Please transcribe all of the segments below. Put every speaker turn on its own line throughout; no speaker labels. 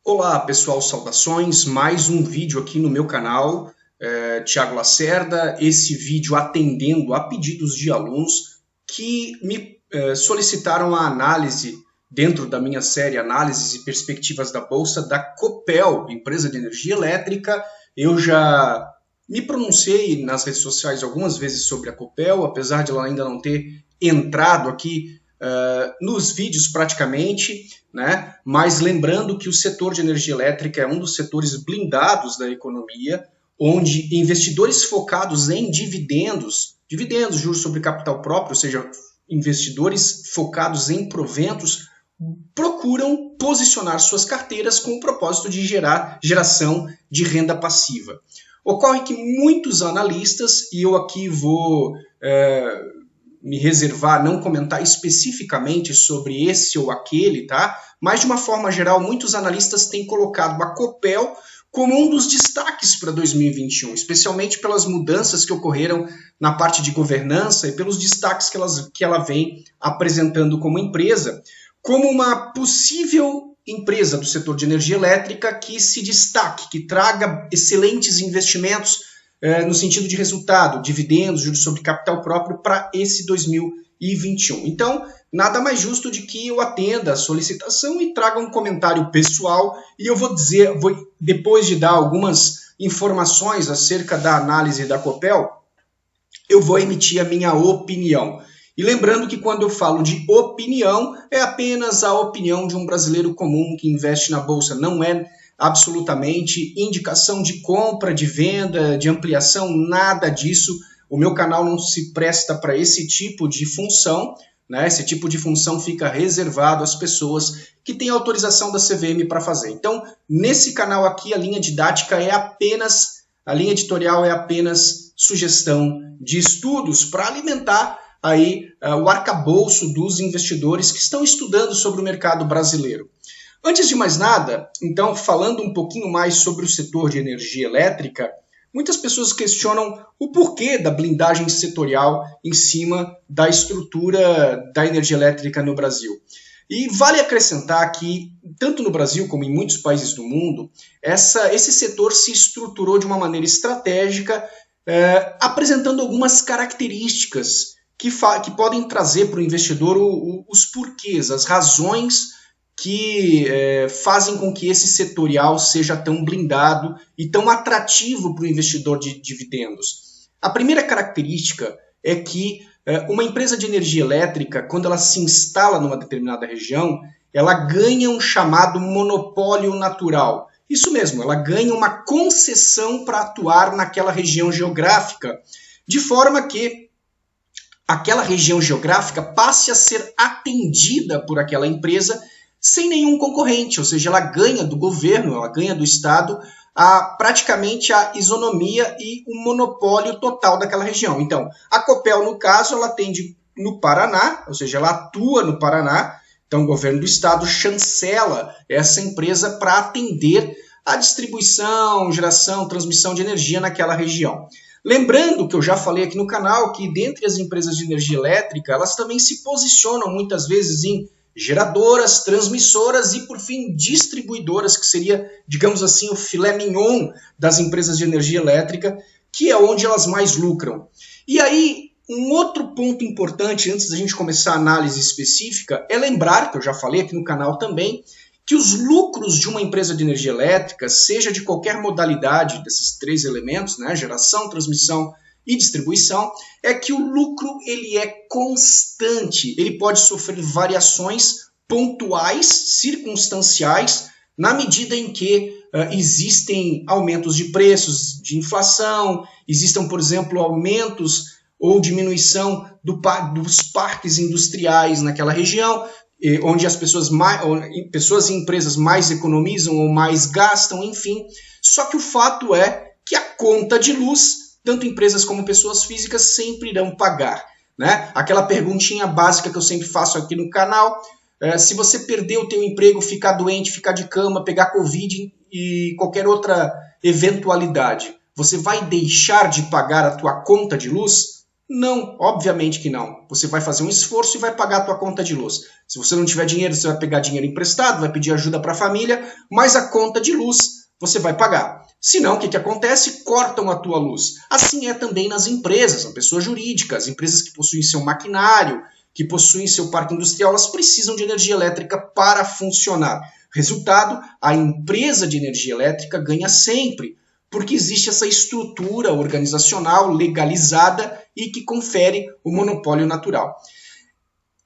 Olá pessoal, saudações, mais um vídeo aqui no meu canal, Thiago Lacerda, esse vídeo atendendo a pedidos de alunos que me solicitaram a análise dentro da minha série Análises e Perspectivas da Bolsa da Copel, empresa de energia elétrica. Eu já me pronunciei nas redes sociais algumas vezes sobre a Copel, apesar de ela ainda não ter entrado aqui nos vídeos praticamente, né? Mas lembrando que o setor de energia elétrica é um dos setores blindados da economia, onde investidores focados em dividendos, juros sobre capital próprio, ou seja, investidores focados em proventos, procuram posicionar suas carteiras com o propósito de geração de renda passiva. Ocorre que muitos analistas, e eu aqui vou me reservar, não comentar especificamente sobre esse ou aquele, tá? Mas de uma forma geral, muitos analistas têm colocado a Copel como um dos destaques para 2021, especialmente pelas mudanças que ocorreram na parte de governança e pelos destaques que ela vem apresentando como empresa, como uma possível empresa do setor de energia elétrica que se destaque, que traga excelentes investimentos no sentido de resultado, dividendos, juros sobre capital próprio para esse 2021. Então, nada mais justo de que eu atenda a solicitação e traga um comentário pessoal, e eu depois de dar algumas informações acerca da análise da Copel, eu vou emitir a minha opinião. E lembrando que quando eu falo de opinião, é apenas a opinião de um brasileiro comum que investe na Bolsa, não é absolutamente indicação de compra, de venda, de ampliação, nada disso. O meu canal não se presta para esse tipo de função, né? Esse tipo de função fica reservado às pessoas que têm autorização da CVM para fazer. Então, nesse canal aqui, a linha didática a linha editorial é apenas sugestão de estudos para alimentar aí o arcabouço dos investidores que estão estudando sobre o mercado brasileiro. Antes de mais nada, então, falando um pouquinho mais sobre o setor de energia elétrica, muitas pessoas questionam o porquê da blindagem setorial em cima da estrutura da energia elétrica no Brasil. E vale acrescentar que, tanto no Brasil como em muitos países do mundo, esse setor se estruturou de uma maneira estratégica, apresentando algumas características que podem trazer para o investidor os porquês, as razões que fazem com que esse setorial seja tão blindado e tão atrativo para o investidor de dividendos. A primeira característica é que uma empresa de energia elétrica, quando ela se instala numa determinada região, ela ganha um chamado monopólio natural. Isso mesmo, ela ganha uma concessão para atuar naquela região geográfica, de forma que aquela região geográfica passe a ser atendida por aquela empresa sem nenhum concorrente, ou seja, ela ganha do governo, ela ganha do Estado praticamente a isonomia e o monopólio total daquela região. Então, a Copel, no caso, ela atende no Paraná, ou seja, ela atua no Paraná, então o governo do Estado chancela essa empresa para atender a distribuição, geração, transmissão de energia naquela região. Lembrando que eu já falei aqui no canal que dentre as empresas de energia elétrica, elas também se posicionam muitas vezes em geradoras, transmissoras e, por fim, distribuidoras, que seria, digamos assim, o filé mignon das empresas de energia elétrica, que é onde elas mais lucram. E aí, um outro ponto importante, antes da gente começar a análise específica, é lembrar, que eu já falei aqui no canal também, que os lucros de uma empresa de energia elétrica, seja de qualquer modalidade desses três elementos, né, geração, transmissão e distribuição, é que o lucro ele é constante, ele pode sofrer variações pontuais, circunstanciais, na medida em que existem aumentos de preços, de inflação, existam, por exemplo, aumentos ou diminuição dos parques industriais naquela região, onde as pessoas e empresas mais economizam ou mais gastam, enfim. Só que o fato é que a conta de luz, tanto empresas como pessoas físicas sempre irão pagar, né? Aquela perguntinha básica que eu sempre faço aqui no canal, se você perder o teu emprego, ficar doente, ficar de cama, pegar Covid e qualquer outra eventualidade, você vai deixar de pagar a tua conta de luz? Não, obviamente que não. Você vai fazer um esforço e vai pagar a tua conta de luz. Se você não tiver dinheiro, você vai pegar dinheiro emprestado, vai pedir ajuda para a família, mas a conta de luz você vai pagar. Se não, o que acontece? Cortam a tua luz. Assim é também nas empresas, são pessoas jurídicas, empresas que possuem seu maquinário, que possuem seu parque industrial, elas precisam de energia elétrica para funcionar. Resultado, a empresa de energia elétrica ganha sempre, porque existe essa estrutura organizacional legalizada e que confere o monopólio natural.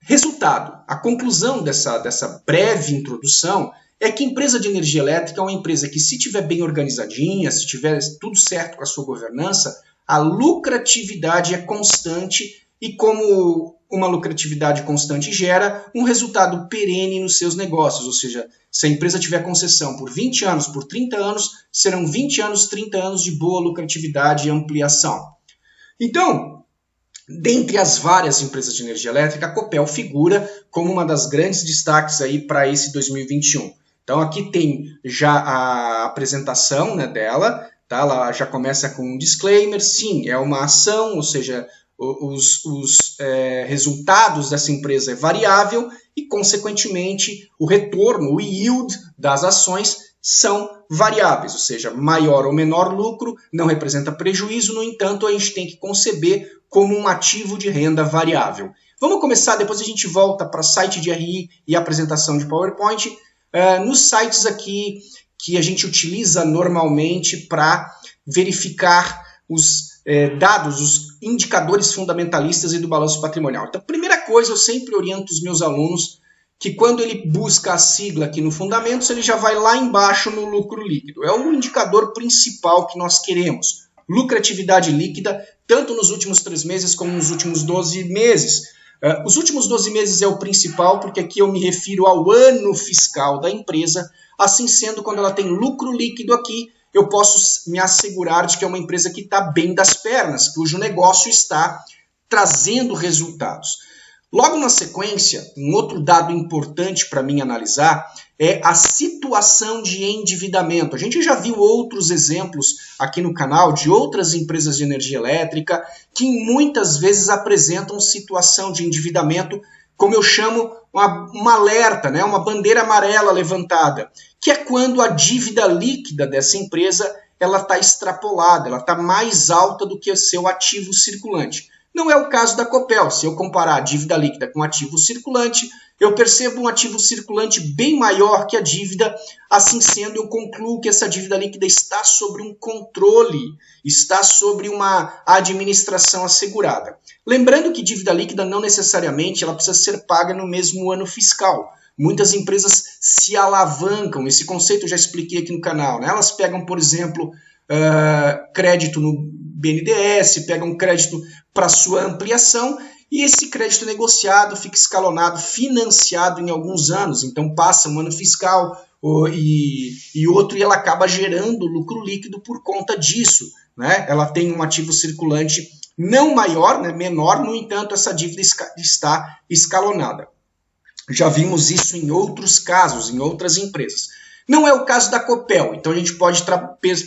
Resultado, a conclusão dessa breve introdução é que a empresa de energia elétrica é uma empresa que, se tiver bem organizadinha, se tiver tudo certo com a sua governança, a lucratividade é constante e, como uma lucratividade constante gera um resultado perene nos seus negócios, ou seja, se a empresa tiver concessão por 20 anos, por 30 anos, serão 20 anos, 30 anos de boa lucratividade e ampliação. Então, dentre as várias empresas de energia elétrica, a Copel figura como uma das grandes destaques aí para esse 2021. Então aqui tem já a apresentação, né, dela, tá? Ela já começa com um disclaimer, sim, é uma ação, ou seja, os resultados dessa empresa é variável e, consequentemente, o retorno, o yield das ações são variáveis, ou seja, maior ou menor lucro não representa prejuízo, no entanto, a gente tem que conceber como um ativo de renda variável. Vamos começar, depois a gente volta para site de RI e apresentação de PowerPoint. Nos sites aqui que a gente utiliza normalmente para verificar os dados, os indicadores fundamentalistas e do balanço patrimonial. Então, primeira coisa, eu sempre oriento os meus alunos que quando ele busca a sigla aqui no Fundamentos, ele já vai lá embaixo no lucro líquido. É o indicador principal que nós queremos. Lucratividade líquida, tanto nos últimos 3 meses como nos últimos 12 meses. Os últimos 12 meses é o principal, porque aqui eu me refiro ao ano fiscal da empresa. Assim sendo, quando ela tem lucro líquido aqui, eu posso me assegurar de que é uma empresa que está bem das pernas, cujo negócio está trazendo resultados. Logo na sequência, um outro dado importante para mim analisar é a situação de endividamento. A gente já viu outros exemplos aqui no canal de outras empresas de energia elétrica que muitas vezes apresentam situação de endividamento, como eu chamo um alerta, né? Uma bandeira amarela levantada, que é quando a dívida líquida dessa empresa ela está extrapolada, ela está mais alta do que o seu ativo circulante. Não é o caso da Copel. Se eu comparar a dívida líquida com ativo circulante, eu percebo um ativo circulante bem maior que a dívida. Assim sendo, eu concluo que essa dívida líquida está sobre um controle, está sobre uma administração assegurada. Lembrando que dívida líquida não necessariamente ela precisa ser paga no mesmo ano fiscal. Muitas empresas se alavancam, esse conceito eu já expliquei aqui no canal, né? Elas pegam, por exemplo, crédito no BNDES, pegam crédito para sua ampliação e esse crédito negociado fica escalonado, financiado em alguns anos. Então passa um ano fiscal e outro e ela acaba gerando lucro líquido por conta disso, né? Ela tem um ativo circulante não maior, né, menor, no entanto essa dívida está escalonada. Já vimos isso em outros casos, em outras empresas. Não é o caso da Copel, então a gente pode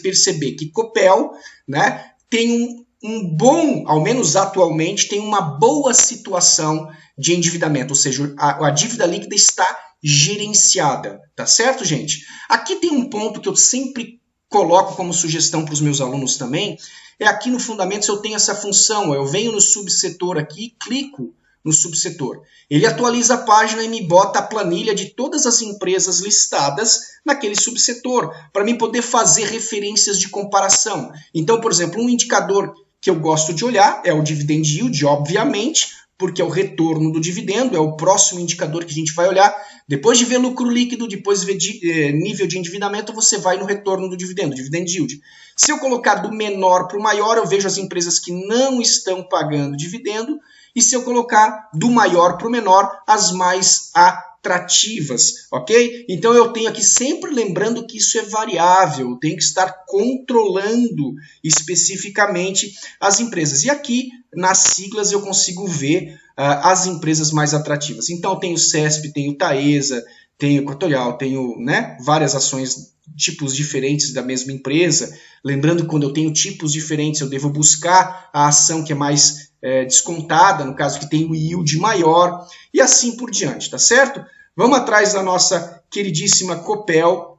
perceber que Copel, né, tem um bom, ao menos atualmente, tem uma boa situação de endividamento, ou seja, a dívida líquida está gerenciada, tá certo, gente? Aqui tem um ponto que eu sempre coloco como sugestão para os meus alunos também, é aqui no Fundamentos eu tenho essa função, eu venho no subsetor aqui, clico no subsetor. Ele atualiza a página e me bota a planilha de todas as empresas listadas naquele subsetor, para mim poder fazer referências de comparação. Então, por exemplo, um indicador que eu gosto de olhar é o dividend yield, obviamente, porque é o retorno do dividendo, é o próximo indicador que a gente vai olhar. Depois de ver lucro líquido, depois de ver nível de endividamento, você vai no retorno do dividendo, dividend yield. Se eu colocar do menor para o maior, eu vejo as empresas que não estão pagando dividendo, e se eu colocar do maior para o menor, as mais atrativas, ok? Então eu tenho aqui sempre lembrando que isso é variável, eu tenho que estar controlando especificamente as empresas. E aqui, nas siglas, eu consigo ver as empresas mais atrativas. Então eu tenho CESP, tenho Taesa, tenho Equatorial, tenho, né, várias ações, tipos diferentes da mesma empresa. Lembrando que quando eu tenho tipos diferentes, eu devo buscar a ação que é mais descontada, no caso que tem o yield maior, e assim por diante, tá certo? Vamos atrás da nossa queridíssima Copel,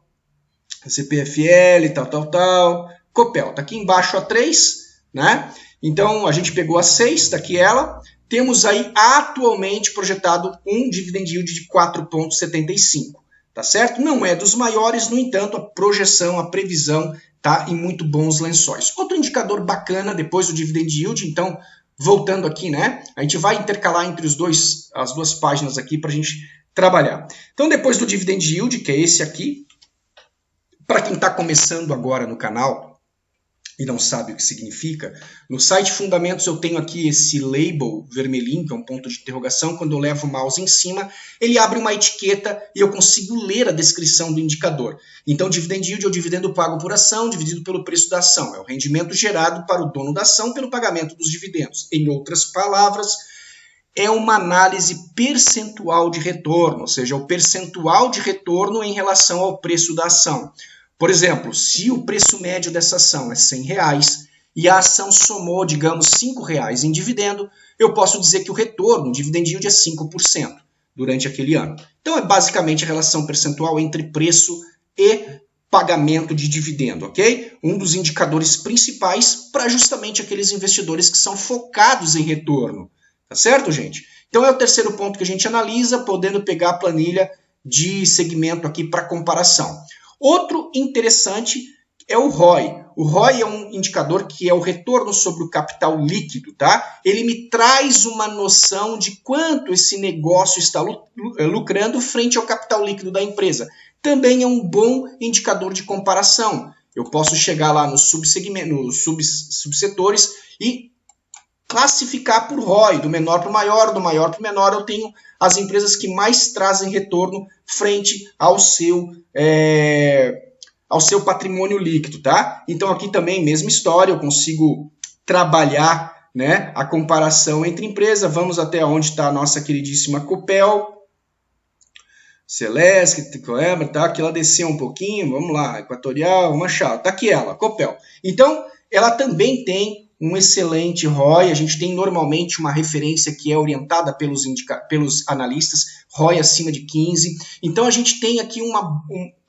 CPFL, tal. Copel, tá aqui embaixo a 3, né? Então, a gente pegou a 6, tá aqui ela. Temos aí atualmente projetado um dividend yield de 4,75, tá certo? Não é dos maiores, no entanto, a projeção, a previsão tá em muito bons lençóis. Outro indicador bacana depois do dividend yield, então, voltando aqui, né? A gente vai intercalar entre as duas páginas aqui para a gente trabalhar. Então, depois do dividend yield, que é esse aqui, para quem está começando agora no canal e não sabe o que significa, no site Fundamentos eu tenho aqui esse label vermelhinho, que é um ponto de interrogação. Quando eu levo o mouse em cima, ele abre uma etiqueta e eu consigo ler a descrição do indicador. Então, dividend yield é o dividendo pago por ação dividido pelo preço da ação. É o rendimento gerado para o dono da ação pelo pagamento dos dividendos. Em outras palavras, é uma análise percentual de retorno, ou seja, o percentual de retorno em relação ao preço da ação. Por exemplo, se o preço médio dessa ação é R$100 e a ação somou, digamos, R$5 em dividendo, eu posso dizer que o retorno, o dividend yield, é 5% durante aquele ano. Então, é basicamente a relação percentual entre preço e pagamento de dividendo, ok? Um dos indicadores principais para justamente aqueles investidores que são focados em retorno. Tá certo, gente? Então, é o terceiro ponto que a gente analisa, podendo pegar a planilha de segmento aqui para comparação. Outro interessante é o ROI. O ROI é um indicador que é o retorno sobre o capital líquido, tá? Ele me traz uma noção de quanto esse negócio está lucrando frente ao capital líquido da empresa. Também é um bom indicador de comparação. Eu posso chegar lá nos subsetores e classificar por ROI, do menor para o maior, do maior para o menor. Eu tenho as empresas que mais trazem retorno frente ao seu patrimônio líquido, tá? Então aqui também, mesma história, eu consigo trabalhar, né, a comparação entre empresas. Vamos até onde está a nossa queridíssima Copel, Celeste, tá? Aqui ela desceu um pouquinho, vamos lá, Equatorial, Machado, tá aqui ela, Copel. Então, ela também tem um excelente ROI. A gente tem normalmente uma referência que é orientada pelos analistas, ROI acima de 15. Então a gente tem aqui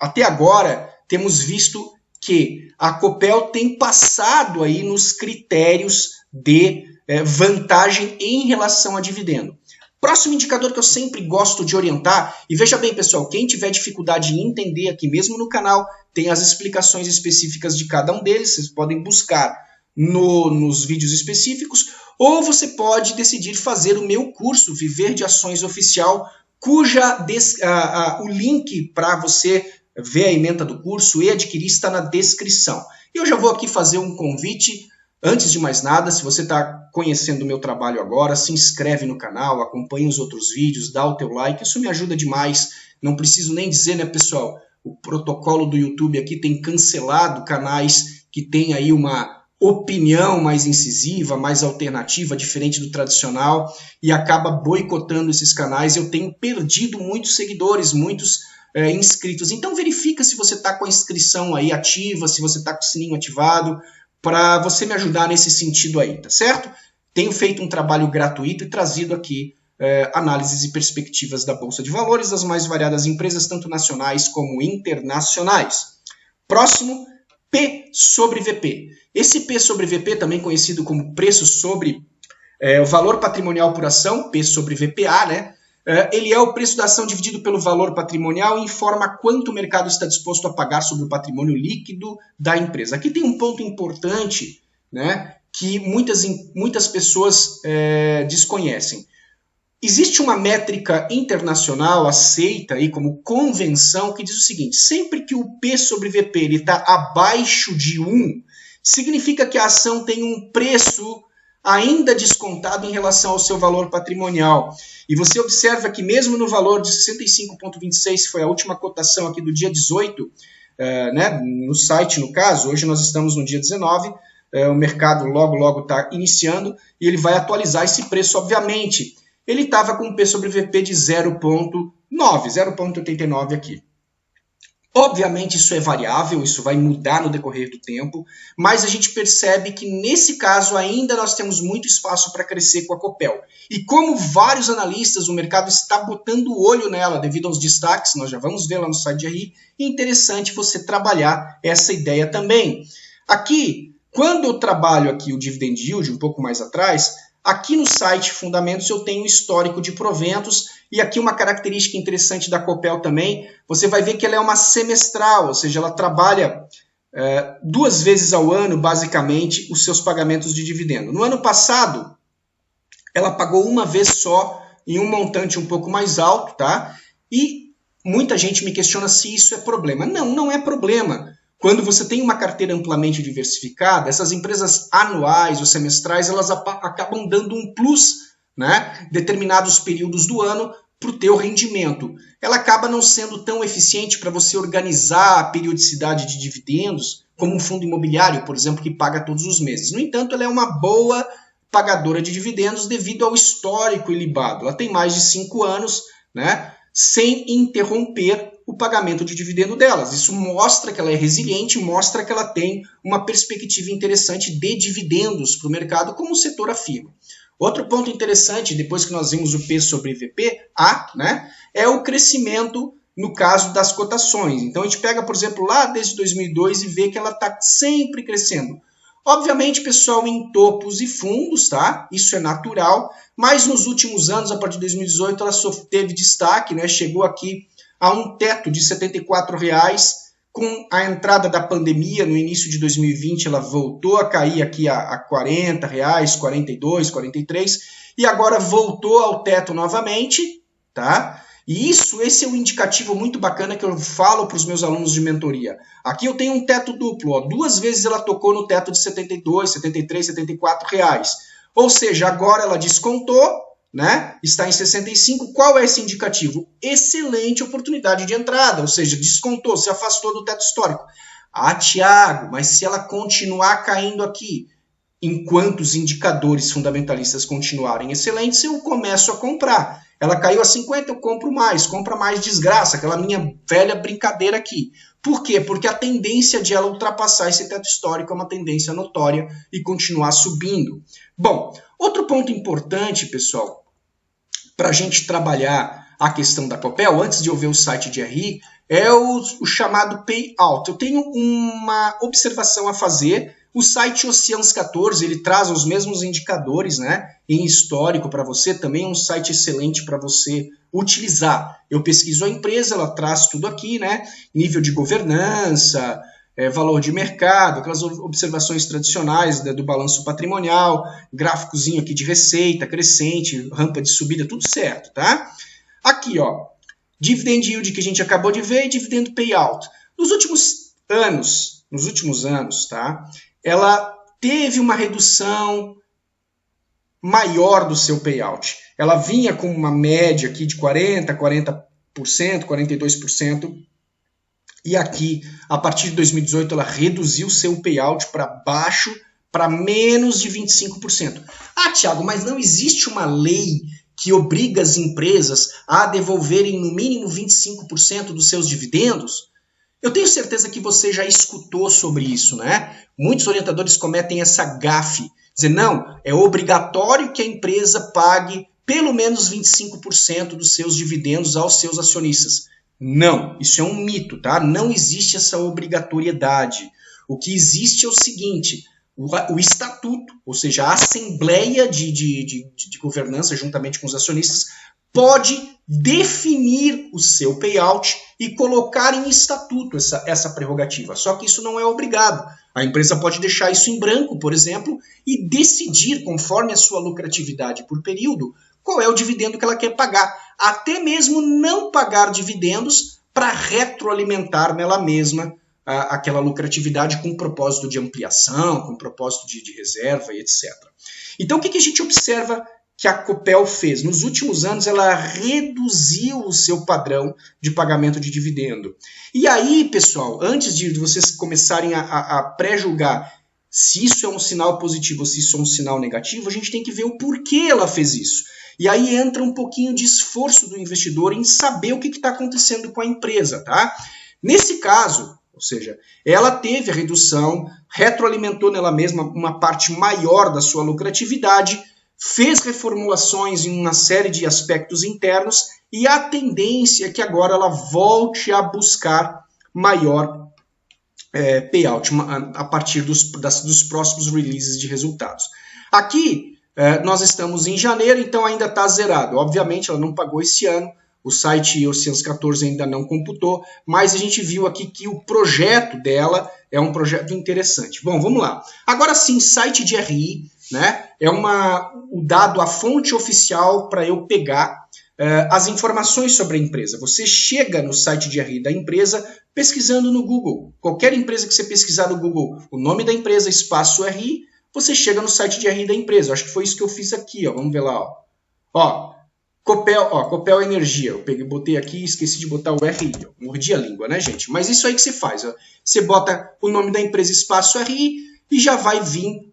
até agora temos visto que a Copel tem passado aí nos critérios de vantagem em relação a dividendo. Próximo indicador que eu sempre gosto de orientar, e veja bem, pessoal, quem tiver dificuldade em entender aqui mesmo no canal, tem as explicações específicas de cada um deles, vocês podem buscar nos vídeos específicos, ou você pode decidir fazer o meu curso Viver de Ações Oficial, o link para você ver a ementa do curso e adquirir está na descrição. E eu já vou aqui fazer um convite. Antes de mais nada, se você está conhecendo o meu trabalho agora, se inscreve no canal, acompanhe os outros vídeos, dá o teu like, isso me ajuda demais. Não preciso nem dizer, né, pessoal? O protocolo do YouTube aqui tem cancelado canais que tem aí uma opinião mais incisiva, mais alternativa, diferente do tradicional, e acaba boicotando esses canais. Eu tenho perdido muitos seguidores, muitos inscritos. Então verifica se você está com a inscrição aí ativa, se você está com o sininho ativado, para você me ajudar nesse sentido aí, tá certo? Tenho feito um trabalho gratuito e trazido aqui análises e perspectivas da Bolsa de Valores das mais variadas empresas, tanto nacionais como internacionais. Próximo, P sobre VP. Esse P sobre VP, também conhecido como preço sobre o valor patrimonial por ação, P sobre VPA, né? Ele é o preço da ação dividido pelo valor patrimonial e informa quanto o mercado está disposto a pagar sobre o patrimônio líquido da empresa. Aqui tem um ponto importante, né, que muitas pessoas desconhecem. Existe uma métrica internacional aceita aí como convenção que diz o seguinte: sempre que o P sobre VP está abaixo de 1, significa que a ação tem um preço ainda descontado em relação ao seu valor patrimonial. E você observa que mesmo no valor de 65,26, que foi a última cotação aqui do dia 18, né, no site no caso, hoje nós estamos no dia 19, o mercado logo está iniciando e ele vai atualizar esse preço, obviamente. Ele estava com um P sobre VP de 0,9, 0,89 aqui. Obviamente isso é variável, isso vai mudar no decorrer do tempo, mas a gente percebe que nesse caso ainda nós temos muito espaço para crescer com a Copel. E como vários analistas, o mercado está botando o olho nela devido aos destaques, nós já vamos ver lá no site de RI, é interessante você trabalhar essa ideia também. Aqui, quando eu trabalho aqui o Dividend Yield, um pouco mais atrás, aqui no site Fundamentos eu tenho o histórico de proventos e aqui uma característica interessante da Copel também, você vai ver que ela é uma semestral, ou seja, ela trabalha 2 vezes ao ano, basicamente, os seus pagamentos de dividendo. No ano passado, ela pagou uma vez só, em um montante um pouco mais alto, tá? E muita gente me questiona se isso é problema. Não, não é problema. Quando você tem uma carteira amplamente diversificada, essas empresas anuais ou semestrais, elas acabam dando um plus, né, determinados períodos do ano para o teu rendimento. Ela acaba não sendo tão eficiente para você organizar a periodicidade de dividendos, como um fundo imobiliário, por exemplo, que paga todos os meses. No entanto, ela é uma boa pagadora de dividendos devido ao histórico ilibado. Ela tem mais de 5 anos, né, sem interromper o pagamento de dividendo delas. Isso mostra que ela é resiliente, mostra que ela tem uma perspectiva interessante de dividendos para o mercado, como o setor afirma. Outro ponto interessante, depois que nós vimos o P sobre VP, né, é o crescimento no caso das cotações. Então a gente pega, por exemplo, lá desde 2002 e vê que ela está sempre crescendo. Obviamente, pessoal, em topos e fundos, tá? Isso é natural, mas nos últimos anos, a partir de 2018, ela só teve destaque, né? Chegou aqui a um teto de R$ 74,00. Com a entrada da pandemia, no início de 2020, ela voltou a cair aqui a R$ 40,00, 42, 43, e agora voltou ao teto novamente, tá? E esse é um indicativo muito bacana que eu falo para os meus alunos de mentoria. Aqui eu tenho um teto duplo, ó. 2 vezes ela tocou no teto de 72, 73, 74 reais. Ou seja, agora ela descontou, né? Está em 65. Qual é esse indicativo? Excelente oportunidade de entrada, ou seja, descontou, se afastou do teto histórico. Ah, Thiago, mas se ela continuar caindo aqui, enquanto os indicadores fundamentalistas continuarem excelentes, eu começo a comprar. Ela caiu a 50, eu compro mais, compra mais desgraça, aquela minha velha brincadeira aqui. Por quê? Porque a tendência de ela ultrapassar esse teto histórico é uma tendência notória e continuar subindo. Bom, outro ponto importante, pessoal, para a gente trabalhar a questão da Copel, antes de eu ver o site de RI, é o chamado payout. Eu tenho uma observação a fazer. O site Oceans 14, ele traz os mesmos indicadores, né, em histórico para você, também é um site excelente para você utilizar. Eu pesquiso a empresa, ela traz tudo aqui, né, nível de governança, valor de mercado, aquelas observações tradicionais do balanço patrimonial, gráficozinho aqui de receita, crescente, rampa de subida, tudo certo, tá? Aqui, ó, dividend yield que a gente acabou de ver e dividend payout. Nos últimos anos, tá? Ela teve uma redução maior do seu payout. Ela vinha com uma média aqui de 40%, 42%, e aqui, a partir de 2018, ela reduziu seu payout para baixo, para menos de 25%. Ah, Thiago, mas não existe uma lei que obriga as empresas a devolverem no mínimo 25% dos seus dividendos? Eu tenho certeza que você já escutou sobre isso, né? Muitos orientadores cometem essa gafe. Dizer, não, é obrigatório que a empresa pague pelo menos 25% dos seus dividendos aos seus acionistas. Não, isso é um mito, tá? Não existe essa obrigatoriedade. O que existe é o seguinte, o estatuto, ou seja, a assembleia de governança juntamente com os acionistas, pode definir o seu payout e colocar em estatuto essa prerrogativa. Só que isso não é obrigado. A empresa pode deixar isso em branco, por exemplo, e decidir, conforme a sua lucratividade por período, qual é o dividendo que ela quer pagar. Até mesmo não pagar dividendos para retroalimentar nela mesma aquela lucratividade com propósito de ampliação, com propósito de reserva e etc. Então, o que a gente observa que a Copel fez? Nos últimos anos, ela reduziu o seu padrão de pagamento de dividendo. E aí, pessoal, antes de vocês começarem a pré-julgar se isso é um sinal positivo ou se isso é um sinal negativo, a gente tem que ver o porquê ela fez isso. E aí entra um pouquinho de esforço do investidor em saber o que está acontecendo com a empresa, tá? Nesse caso, ou seja, ela teve a redução, retroalimentou nela mesma uma parte maior da sua lucratividade, fez reformulações em uma série de aspectos internos e a tendência é que agora ela volte a buscar maior payout a partir dos próximos releases de resultados. Aqui nós estamos em janeiro, então ainda está zerado. Obviamente ela não pagou esse ano, o site Oceanos 14 ainda não computou, mas a gente viu aqui que o projeto dela é um projeto interessante. Bom, vamos lá. Agora sim, site de RI, né? É o dado, a fonte oficial para eu pegar as informações sobre a empresa. Você chega no site de RI da empresa pesquisando no Google. Qualquer empresa que você pesquisar no Google, o nome da empresa, espaço RI, você chega no site de RI da empresa. Acho que foi isso que eu fiz aqui, ó. Vamos ver lá, ó. Copel Energia, eu botei aqui e esqueci de botar o RI, ó. Mordi a língua, né, gente? Mas isso aí que você faz, ó. Você bota o nome da empresa, espaço RI, e já vai vir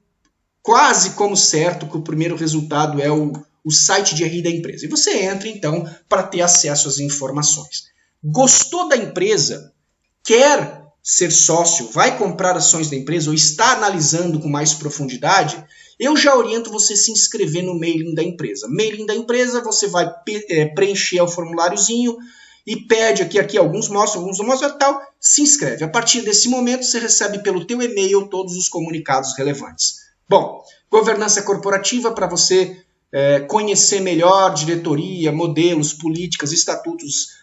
quase como certo que o primeiro resultado é o site de RI da empresa. E você entra, então, para ter acesso às informações. Gostou da empresa? Quer ser sócio? Vai comprar ações da empresa ou está analisando com mais profundidade? Eu já oriento você a se inscrever no mailing da empresa. Mailing da empresa, você vai preencher o formuláriozinho e pede aqui alguns mostram, alguns não mostram, tal, se inscreve. A partir desse momento, você recebe pelo teu e-mail todos os comunicados relevantes. Bom, governança corporativa para você conhecer melhor diretoria, modelos, políticas, estatutos,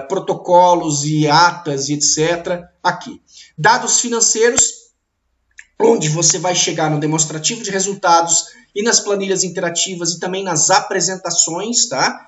protocolos e atas e etc. Aqui. Dados financeiros, onde você vai chegar no demonstrativo de resultados e nas planilhas interativas e também nas apresentações, tá?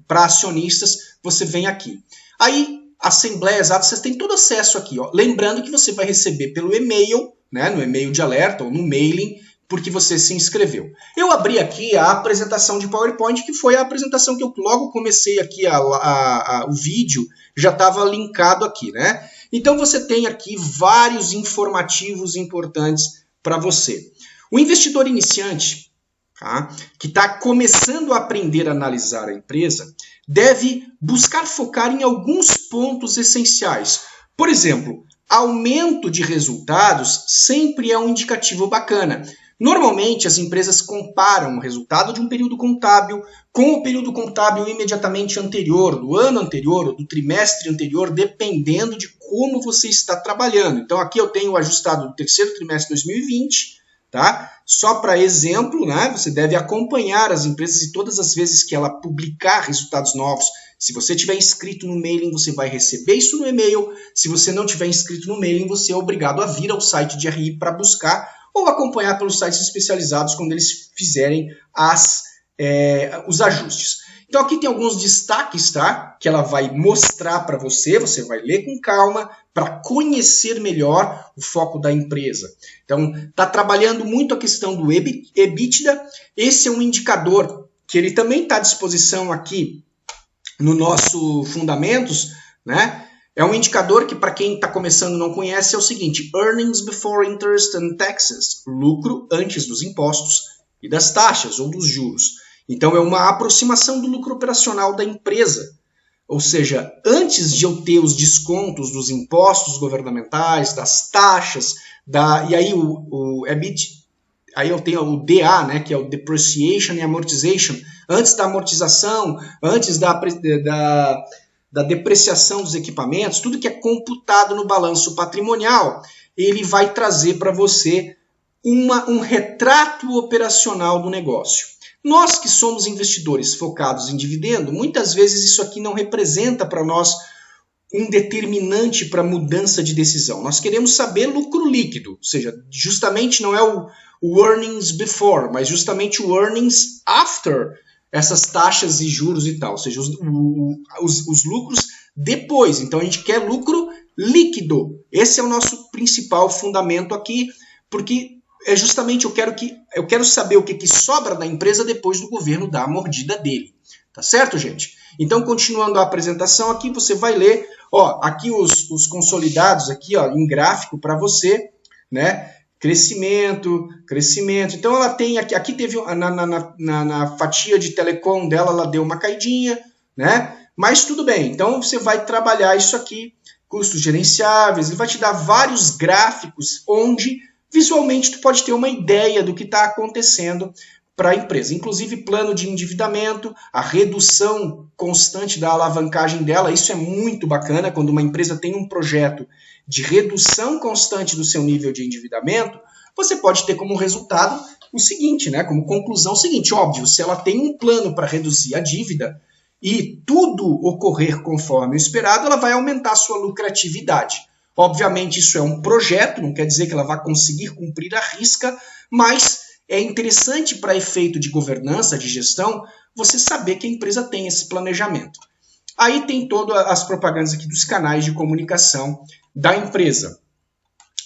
Para acionistas, você vem aqui. Aí, assembleias, atos, vocês têm todo acesso aqui, ó. Lembrando que você vai receber pelo e-mail, né, no e-mail de alerta ou no mailing, porque você se inscreveu. Eu abri aqui a apresentação de PowerPoint, que foi a apresentação que eu logo comecei aqui, o vídeo já estava linkado aqui, né? Então você tem aqui vários informativos importantes para você. O investidor iniciante, tá, que está começando a aprender a analisar a empresa, deve buscar focar em alguns pontos essenciais. Por exemplo, aumento de resultados sempre é um indicativo bacana. Normalmente, as empresas comparam o resultado de um período contábil com o período contábil imediatamente anterior, do ano anterior ou do trimestre anterior, dependendo de como você está trabalhando. Então, aqui eu tenho o ajustado do terceiro trimestre de 2020, tá? Só para exemplo, né? Você deve acompanhar as empresas e todas as vezes que ela publicar resultados novos, se você tiver inscrito no mailing, você vai receber isso no e-mail. Se você não tiver inscrito no mailing, você é obrigado a vir ao site de RI para buscar ou acompanhar pelos sites especializados quando eles fizerem os ajustes. Então aqui tem alguns destaques, tá? Que ela vai mostrar para você, você vai ler com calma para conhecer melhor o foco da empresa. Então está trabalhando muito a questão do EBITDA, esse é um indicador que ele também está à disposição aqui no nosso Fundamentos, né? É um indicador que, para quem está começando e não conhece, é o seguinte: Earnings Before Interest and Taxes, lucro antes dos impostos e das taxas ou dos juros. Então, é uma aproximação do lucro operacional da empresa. Ou seja, antes de eu ter os descontos dos impostos governamentais, das taxas, e aí o EBIT, aí eu tenho o DA, né, que é o Depreciation and Amortization, antes da amortização, antes da depreciação dos equipamentos, tudo que é computado no balanço patrimonial, ele vai trazer para você um retrato operacional do negócio. Nós que somos investidores focados em dividendo, muitas vezes isso aqui não representa para nós um determinante para mudança de decisão. Nós queremos saber lucro líquido, ou seja, justamente não é o earnings before, mas justamente o earnings after essas taxas e juros e tal, ou seja, os lucros depois. Então a gente quer lucro líquido. Esse é o nosso principal fundamento aqui, porque é justamente eu quero saber o que sobra da empresa depois do governo dar a mordida dele. Tá certo, gente? Então, continuando a apresentação aqui, você vai ler, ó, aqui os consolidados aqui, ó, em gráfico para você, né? Crescimento. Então ela tem aqui teve na fatia de telecom dela, ela deu uma caidinha, né? Mas tudo bem. Então você vai trabalhar isso aqui custos gerenciáveis, ele vai te dar vários gráficos onde visualmente tu pode ter uma ideia do que está acontecendo para a empresa. Inclusive plano de endividamento, a redução constante da alavancagem dela, isso é muito bacana quando uma empresa tem um projeto de redução constante do seu nível de endividamento, você pode ter como resultado o seguinte, né? Como conclusão o seguinte, óbvio, se ela tem um plano para reduzir a dívida e tudo ocorrer conforme o esperado, ela vai aumentar a sua lucratividade. Obviamente isso é um projeto, não quer dizer que ela vai conseguir cumprir à risca, mas é interessante para efeito de governança, de gestão, você saber que a empresa tem esse planejamento. Aí tem todas as propagandas aqui dos canais de comunicação da empresa.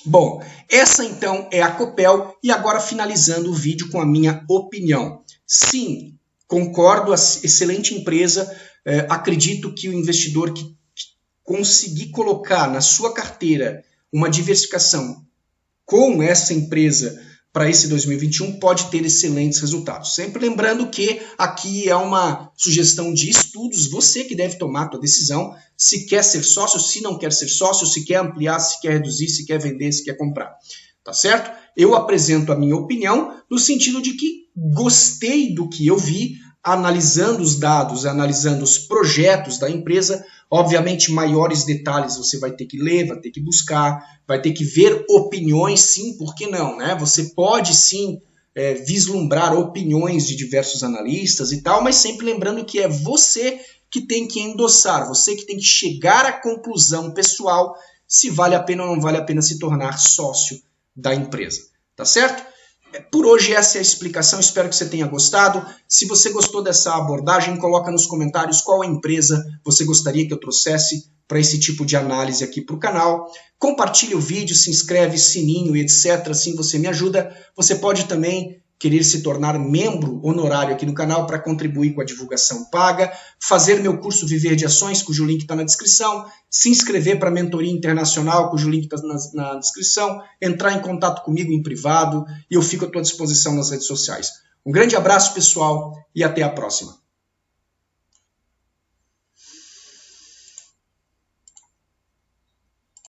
Bom, essa então é a Copel e agora finalizando o vídeo com a minha opinião. Sim, concordo, excelente empresa, acredito que o investidor que conseguir colocar na sua carteira uma diversificação com essa empresa para esse 2021 pode ter excelentes resultados. Sempre lembrando que aqui é uma sugestão de estudos, você que deve tomar a sua decisão, se quer ser sócio, se não quer ser sócio, se quer ampliar, se quer reduzir, se quer vender, se quer comprar. Tá certo? Eu apresento a minha opinião no sentido de que gostei do que eu vi, analisando os dados, analisando os projetos da empresa. Obviamente, maiores detalhes você vai ter que ler, vai ter que buscar, vai ter que ver opiniões, sim, por que não, né? Você pode, sim, vislumbrar opiniões de diversos analistas e tal, mas sempre lembrando que é você que tem que endossar, você que tem que chegar à conclusão pessoal se vale a pena ou não vale a pena se tornar sócio da empresa, tá certo? Por hoje essa é a explicação, espero que você tenha gostado. Se você gostou dessa abordagem, coloca nos comentários qual empresa você gostaria que eu trouxesse para esse tipo de análise aqui para o canal. Compartilhe o vídeo, se inscreve, sininho e etc. Assim você me ajuda. Você pode também querer se tornar membro honorário aqui no canal para contribuir com a divulgação paga, fazer meu curso Viver de Ações, cujo link está na descrição, se inscrever para a mentoria internacional, cujo link está na descrição, entrar em contato comigo em privado e eu fico à tua disposição nas redes sociais. Um grande abraço, pessoal, e até a próxima.